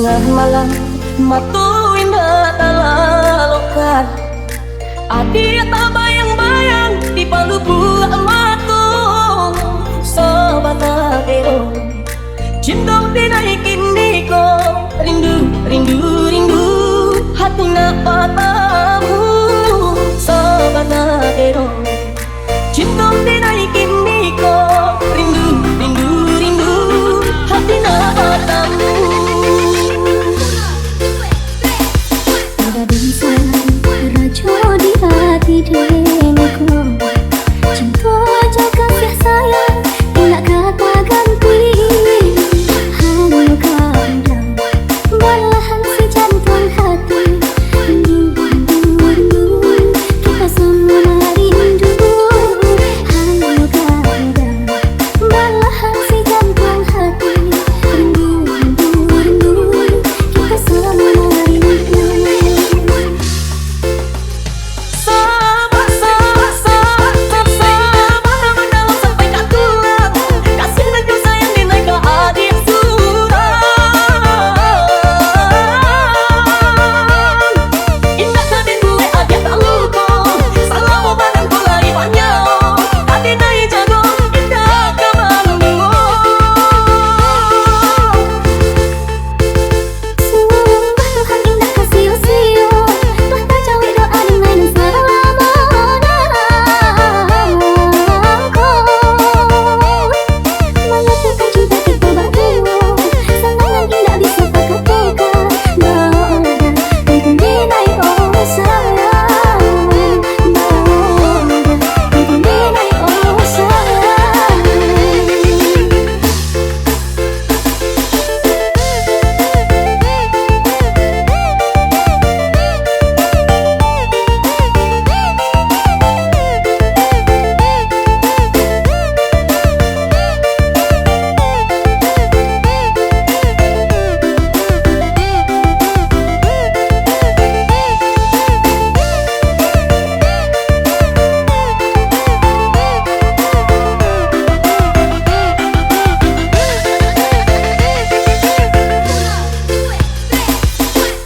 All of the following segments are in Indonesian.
tengah malam matu indah talalokan adia tak bayang-bayang di palu buah matu sobat ero cindong dinaikin diko rindu rindu rindu hati nak patamu sobat ero cindong dinaikin diko rindu rindu rindu hati nak patamu. Ada bisa rajo di hati diriku, cinta aja kasih sayang tidak kata ganti. Hanya kau dan belahan si jantung hati, rindu rindu rindu kita semua rindu. Hanya kau dan belahan si jantung hati, rindu rindu rindu kita semua rindu.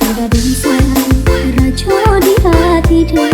Ada bisa rajo di hati.